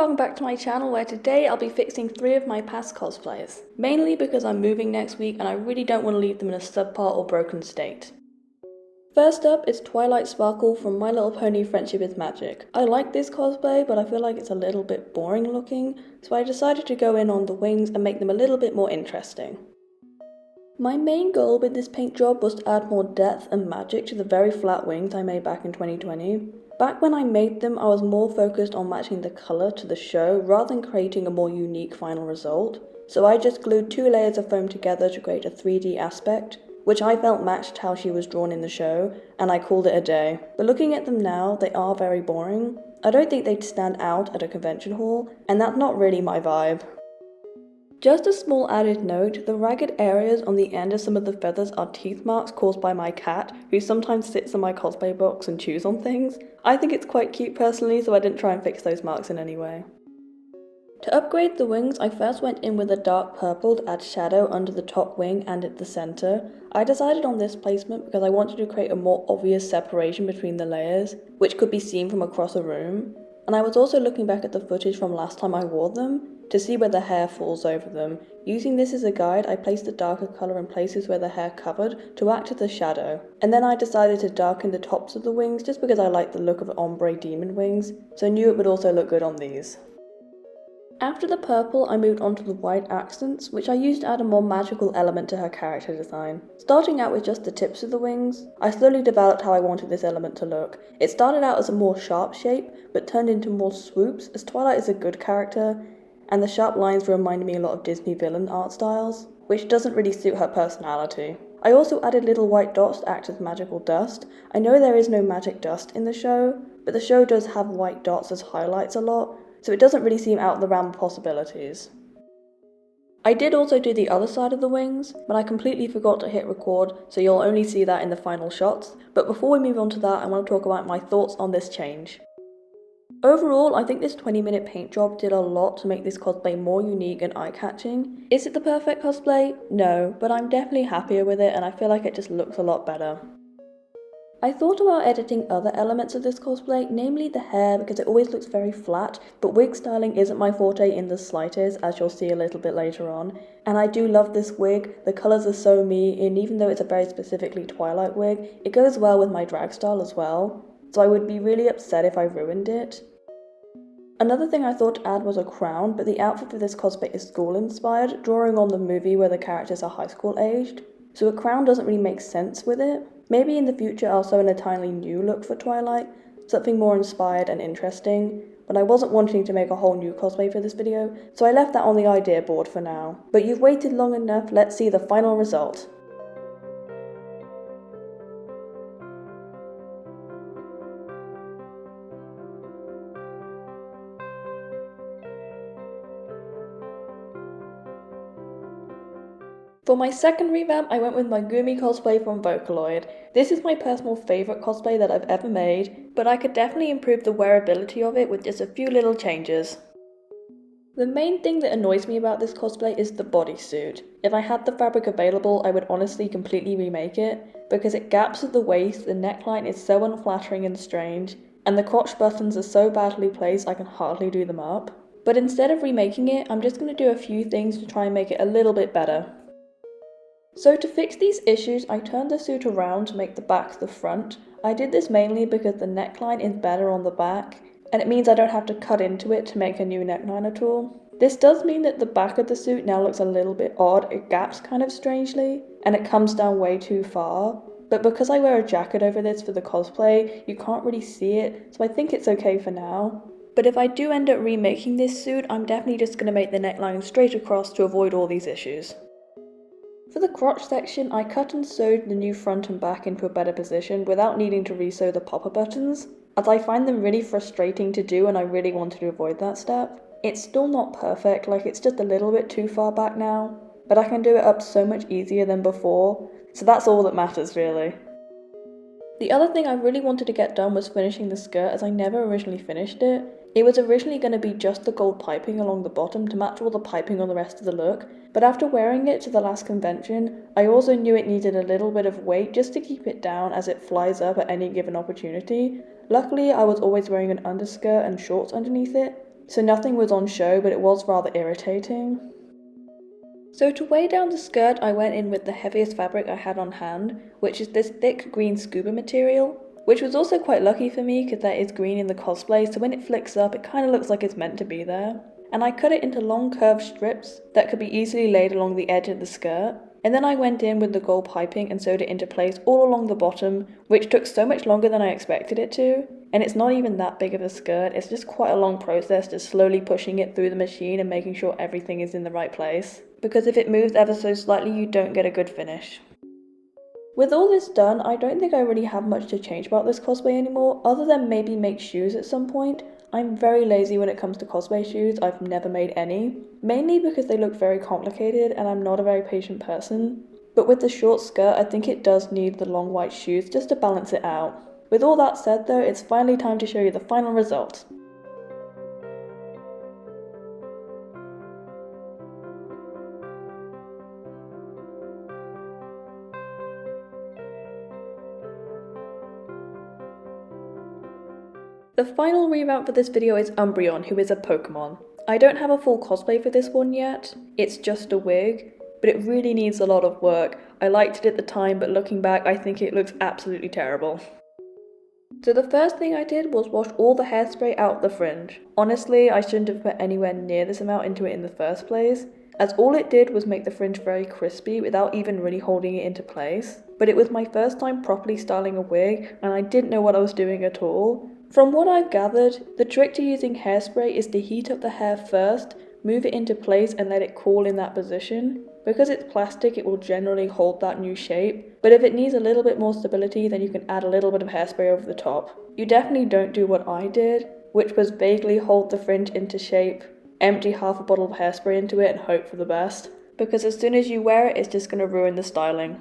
welcome back to my channel where today I'll be fixing 3 of my past cosplays. Mainly because I'm moving next week and I really don't want to leave them in a subpar or broken state. First up is Twilight Sparkle from My Little Pony Friendship is Magic. I like this cosplay, but I feel like it's a little bit boring looking, so I decided to go in on the wings and make them a little bit more interesting. My main goal with this paint job was to add more depth and magic to the very flat wings I made back in 2020. Back when I made them, I was more focused on matching the colour to the show rather than creating a more unique final result, so I just glued 2 layers of foam together to create a 3D aspect, which I felt matched how she was drawn in the show, and I called it a day. But looking at them now, they are very boring. I don't think they'd stand out at a convention hall, and that's not really my vibe. Just a small added note, the ragged areas on the end of some of the feathers are teeth marks caused by my cat, who sometimes sits on my cosplay box and chews on things. I think it's quite cute personally, so I didn't try and fix those marks in any way. To upgrade the wings, I first went in with a dark purple to add shadow under the top wing and at the centre. I decided on this placement because I wanted to create a more obvious separation between the layers, which could be seen from across a room. And I was also looking back at the footage from last time I wore them, to see where the hair falls over them. Using this as a guide, I placed the darker colour in places where the hair covered to act as a shadow. And then I decided to darken the tops of the wings just because I like the look of ombre demon wings, so I knew it would also look good on these. After the purple, I moved on to the white accents, which I used to add a more magical element to her character design. Starting out with just the tips of the wings, I slowly developed how I wanted this element to look. It started out as a more sharp shape, but turned into more swoops, as Twilight is a good character, and the sharp lines reminded me a lot of Disney villain art styles, which doesn't really suit her personality. I also added little white dots to act as magical dust. I know there is no magic dust in the show, but the show does have white dots as highlights a lot, so it doesn't really seem out of the realm of possibilities. I did also do the other side of the wings, but I completely forgot to hit record, so you'll only see that in the final shots. But before we move on to that, I want to talk about my thoughts on this change. Overall, I think this 20-minute paint job did a lot to make this cosplay more unique and eye-catching. Is it the perfect cosplay? No, but I'm definitely happier with it and I feel like it just looks a lot better. I thought about editing other elements of this cosplay, namely the hair, because it always looks very flat, but wig styling isn't my forte in the slightest, as you'll see a little bit later on. And I do love this wig, the colours are so me, and even though it's a very specifically Twilight wig, it goes well with my drag style as well, so I would be really upset if I ruined it. Another thing I thought to add was a crown, but the outfit for this cosplay is school-inspired, drawing on the movie where the characters are high school aged, so a crown doesn't really make sense with it. Maybe in the future I'll sew in a entirely new look for Twilight, something more inspired and interesting, but I wasn't wanting to make a whole new cosplay for this video, so I left that on the idea board for now. But you've waited long enough, let's see the final result. For my second revamp, I went with my Gumi cosplay from Vocaloid. This is my personal favourite cosplay that I've ever made, but I could definitely improve the wearability of it with just a few little changes. The main thing that annoys me about this cosplay is the bodysuit. If I had the fabric available, I would honestly completely remake it, because it gaps at the waist, the neckline is so unflattering and strange, and the crotch buttons are so badly placed I can hardly do them up. But instead of remaking it, I'm just going to do a few things to try and make it a little bit better. So to fix these issues, I turned the suit around to make the back the front. I did this mainly because the neckline is better on the back, and it means I don't have to cut into it to make a new neckline at all. This does mean that the back of the suit now looks a little bit odd, it gaps kind of strangely, and it comes down way too far. But because I wear a jacket over this for the cosplay, you can't really see it, so I think it's okay for now. But if I do end up remaking this suit, I'm definitely just going to make the neckline straight across to avoid all these issues. For the crotch section, I cut and sewed the new front and back into a better position without needing to re-sew the popper buttons, as I find them really frustrating to do and I really wanted to avoid that step. It's still not perfect, like it's just a little bit too far back now, but I can do it up so much easier than before, so that's all that matters really. The other thing I really wanted to get done was finishing the skirt, as I never originally finished it. It was originally going to be just the gold piping along the bottom to match all the piping on the rest of the look, but after wearing it to the last convention, I also knew it needed a little bit of weight just to keep it down as it flies up at any given opportunity. Luckily, I was always wearing an underskirt and shorts underneath it, so nothing was on show, but it was rather irritating. So to weigh down the skirt, I went in with the heaviest fabric I had on hand, which is this thick green scuba material, which was also quite lucky for me because there is green in the cosplay, so when it flicks up it kind of looks like it's meant to be there. And I cut it into long curved strips that could be easily laid along the edge of the skirt. And then I went in with the gold piping and sewed it into place all along the bottom, which took so much longer than I expected it to. And it's not even that big of a skirt, it's just quite a long process, just slowly pushing it through the machine and making sure everything is in the right place. Because if it moves ever so slightly, you don't get a good finish. With all this done, I don't think I really have much to change about this cosplay anymore, other than maybe make shoes at some point. I'm very lazy when it comes to cosplay shoes, I've never made any. Mainly because they look very complicated and I'm not a very patient person. But with the short skirt, I think it does need the long white shoes just to balance it out. With all that said though, it's finally time to show you the final result. The final revamp for this video is Umbreon, who is a Pokémon. I don't have a full cosplay for this one yet, it's just a wig, but it really needs a lot of work. I liked it at the time, but looking back I think it looks absolutely terrible. So the first thing I did was wash all the hairspray out of the fringe. Honestly, I shouldn't have put anywhere near this amount into it in the first place, as all it did was make the fringe very crispy without even really holding it into place. But it was my first time properly styling a wig, and I didn't know what I was doing at all. From what I've gathered, the trick to using hairspray is to heat up the hair first, move it into place and let it cool in that position. Because it's plastic, it will generally hold that new shape, but if it needs a little bit more stability, then you can add a little bit of hairspray over the top. You definitely don't do what I did, which was vaguely hold the fringe into shape, empty half a bottle of hairspray into it and hope for the best, because as soon as you wear it, it's just going to ruin the styling.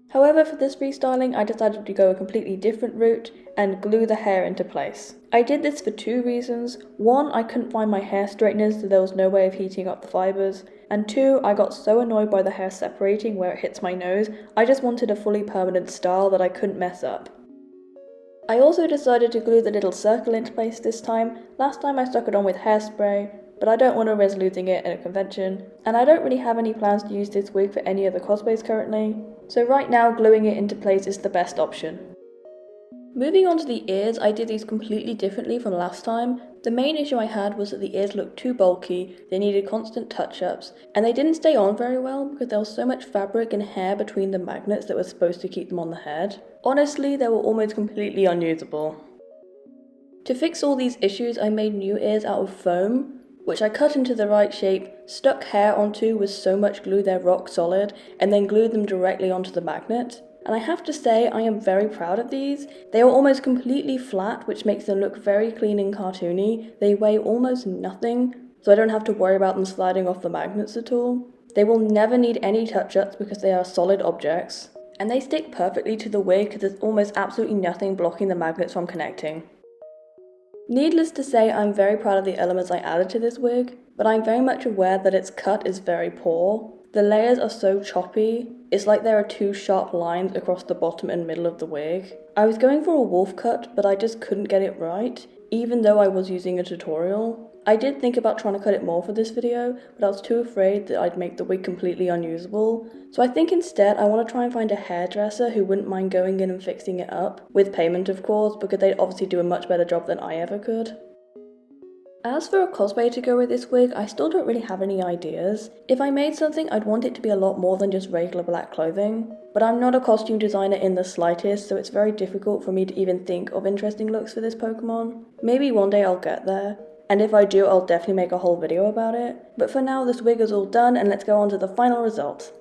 However, for this restyling, I decided to go a completely different route and glue the hair into place. I did this for two reasons. One, I couldn't find my hair straighteners, so there was no way of heating up the fibres. And two, I got so annoyed by the hair separating where it hits my nose, I just wanted a fully permanent style that I couldn't mess up. I also decided to glue the little circle into place this time. Last time I stuck it on with hairspray, but I don't want to risk losing it in a convention, and I don't really have any plans to use this wig for any other cosplays currently, so right now gluing it into place is the best option. Moving on to the ears, I did these completely differently from last time. The main issue I had was that the ears looked too bulky, they needed constant touch-ups, and they didn't stay on very well because there was so much fabric and hair between the magnets that were supposed to keep them on the head. Honestly, they were almost completely unusable. To fix all these issues, I made new ears out of foam, which I cut into the right shape, stuck hair onto with so much glue they're rock solid, and then glued them directly onto the magnet. And I have to say, I am very proud of these. They are almost completely flat, which makes them look very clean and cartoony. They weigh almost nothing, so I don't have to worry about them sliding off the magnets at all. They will never need any touch-ups because they are solid objects. And they stick perfectly to the wig because there's almost absolutely nothing blocking the magnets from connecting. Needless to say, I'm very proud of the elements I added to this wig, but I'm very much aware that its cut is very poor. The layers are so choppy, it's like there are two sharp lines across the bottom and middle of the wig. I was going for a wolf cut, but I just couldn't get it right, even though I was using a tutorial. I did think about trying to cut it more for this video, but I was too afraid that I'd make the wig completely unusable. So I think instead I want to try and find a hairdresser who wouldn't mind going in and fixing it up, with payment of course, because they'd obviously do a much better job than I ever could. As for a cosplay to go with this wig, I still don't really have any ideas. If I made something, I'd want it to be a lot more than just regular black clothing. But I'm not a costume designer in the slightest, so it's very difficult for me to even think of interesting looks for this Pokemon. Maybe one day I'll get there, and if I do, I'll definitely make a whole video about it. But for now, this wig is all done, and let's go on to the final result.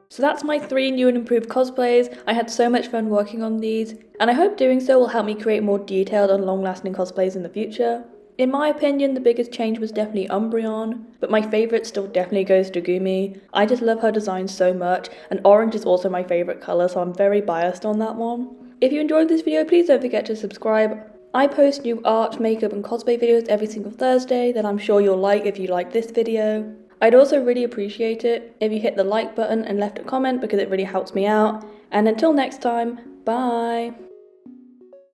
So that's my 3 new and improved cosplays. I had so much fun working on these, and I hope doing so will help me create more detailed and long-lasting cosplays in the future. In my opinion, the biggest change was definitely Umbreon, but my favourite still definitely goes to Gumi. I just love her design so much, and orange is also my favourite colour, so I'm very biased on that one. If you enjoyed this video, please don't forget to subscribe. I post new art, makeup and cosplay videos every single Thursday that I'm sure you'll like if you like this video. I'd also really appreciate it if you hit the like button and left a comment because it really helps me out. And until next time, bye!